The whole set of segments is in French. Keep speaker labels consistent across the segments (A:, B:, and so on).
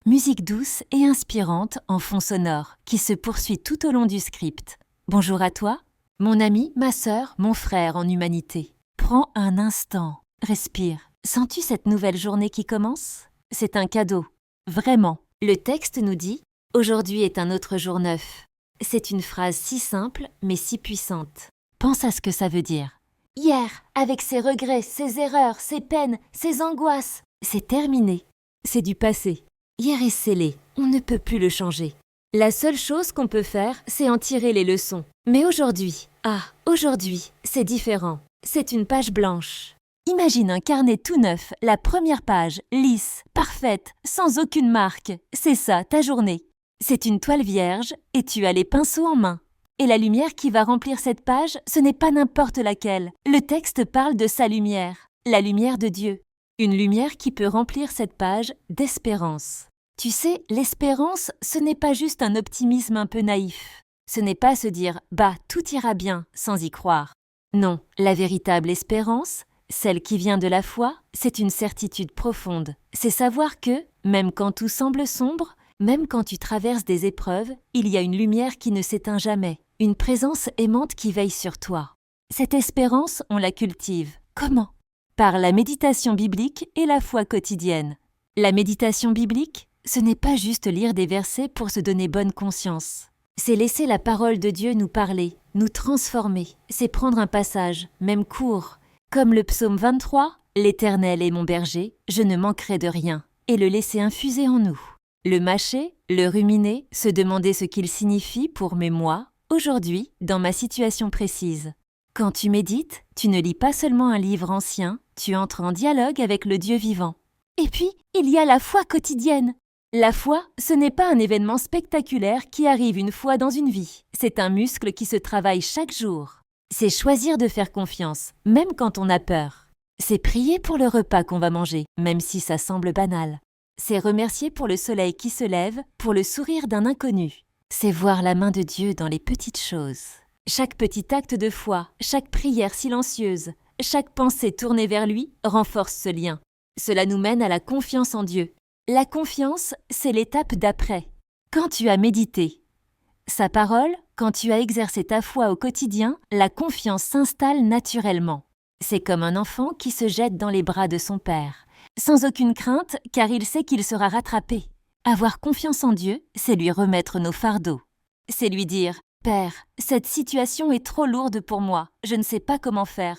A: musique douce et inspirante en fond sonore qui se poursuit tout au long du script. Bonjour à toi, mon ami, ma sœur, mon frère en humanité. Prends un instant, respire. Sens-tu cette nouvelle journée qui commence? C'est un cadeau, vraiment. Le texte nous dit « Aujourd'hui est un autre jour neuf ». C'est une phrase si simple mais si puissante. Pense à ce que ça veut dire. Hier, avec ses regrets, ses erreurs, ses peines, ses angoisses, c'est terminé. C'est du passé. Hier est scellé, on ne peut plus le changer. La seule chose qu'on peut faire, c'est en tirer les leçons. Mais aujourd'hui, aujourd'hui, c'est différent. C'est une page blanche. Imagine un carnet tout neuf, la première page, lisse, parfaite, sans aucune marque. C'est ça, ta journée. C'est une toile vierge et tu as les pinceaux en main. Et la lumière qui va remplir cette page, ce n'est pas n'importe laquelle. Le texte parle de sa lumière, la lumière de Dieu. Une lumière qui peut remplir cette page d'espérance. Tu sais, l'espérance, ce n'est pas juste un optimisme un peu naïf. Ce n'est pas se dire « bah, tout ira bien » sans y croire. Non, la véritable espérance, celle qui vient de la foi, c'est une certitude profonde. C'est savoir que, même quand tout semble sombre, même quand tu traverses des épreuves, il y a une lumière qui ne s'éteint jamais, une présence aimante qui veille sur toi. Cette espérance, on la cultive. Comment? Par la méditation biblique et la foi quotidienne. La méditation biblique, ce n'est pas juste lire des versets pour se donner bonne conscience. C'est laisser la parole de Dieu nous parler, nous transformer. C'est prendre un passage, même court, comme le psaume 23, « L'Éternel est mon berger, je ne manquerai de rien », et le laisser infuser en nous. Le mâcher, le ruminer, se demander ce qu'il signifie pour mes moi, aujourd'hui, dans ma situation précise. Quand tu médites, tu ne lis pas seulement un livre ancien, tu entres en dialogue avec le Dieu vivant. Et puis, il y a la foi quotidienne. La foi, ce n'est pas un événement spectaculaire qui arrive une fois dans une vie. C'est un muscle qui se travaille chaque jour. C'est choisir de faire confiance, même quand on a peur. C'est prier pour le repas qu'on va manger, même si ça semble banal. C'est remercier pour le soleil qui se lève, pour le sourire d'un inconnu. C'est voir la main de Dieu dans les petites choses. Chaque petit acte de foi, chaque prière silencieuse, chaque pensée tournée vers lui renforce ce lien. Cela nous mène à la confiance en Dieu. La confiance, c'est l'étape d'après. Quand tu as médité sa parole, quand tu as exercé ta foi au quotidien, la confiance s'installe naturellement. C'est comme un enfant qui se jette dans les bras de son père, sans aucune crainte car il sait qu'il sera rattrapé. Avoir confiance en Dieu, c'est lui remettre nos fardeaux. C'est lui dire « Père, cette situation est trop lourde pour moi, je ne sais pas comment faire,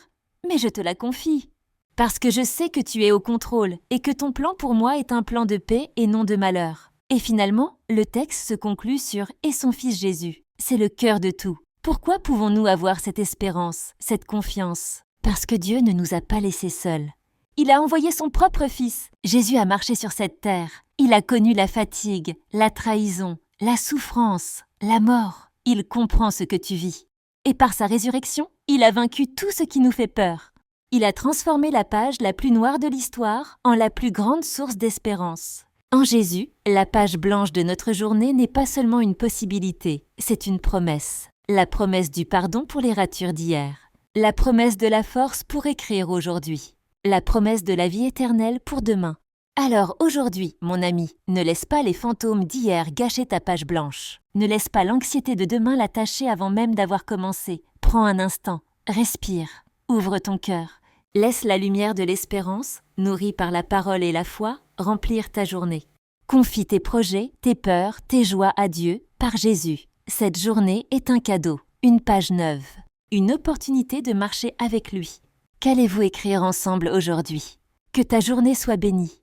A: mais je te la confie. Parce que je sais que tu es au contrôle et que ton plan pour moi est un plan de paix et non de malheur. » Et finalement, le texte se conclut sur « et son fils Jésus ». C'est le cœur de tout. Pourquoi pouvons-nous avoir cette espérance, cette confiance? Parce que Dieu ne nous a pas laissés seuls. Il a envoyé son propre fils. Jésus a marché sur cette terre. Il a connu la fatigue, la trahison, la souffrance, la mort. Il comprend ce que tu vis. Et par sa résurrection, il a vaincu tout ce qui nous fait peur. Il a transformé la page la plus noire de l'histoire en la plus grande source d'espérance. En Jésus, la page blanche de notre journée n'est pas seulement une possibilité, c'est une promesse. La promesse du pardon pour les ratures d'hier. La promesse de la force pour écrire aujourd'hui. La promesse de la vie éternelle pour demain. Alors aujourd'hui, mon ami, ne laisse pas les fantômes d'hier gâcher ta page blanche. Ne laisse pas l'anxiété de demain la tâcher avant même d'avoir commencé. Prends un instant, respire, ouvre ton cœur. Laisse la lumière de l'espérance, nourrie par la parole et la foi, remplir ta journée. Confie tes projets, tes peurs, tes joies à Dieu par Jésus. Cette journée est un cadeau, une page neuve, une opportunité de marcher avec lui. Qu'allez-vous écrire ensemble aujourd'hui? Que ta journée soit bénie.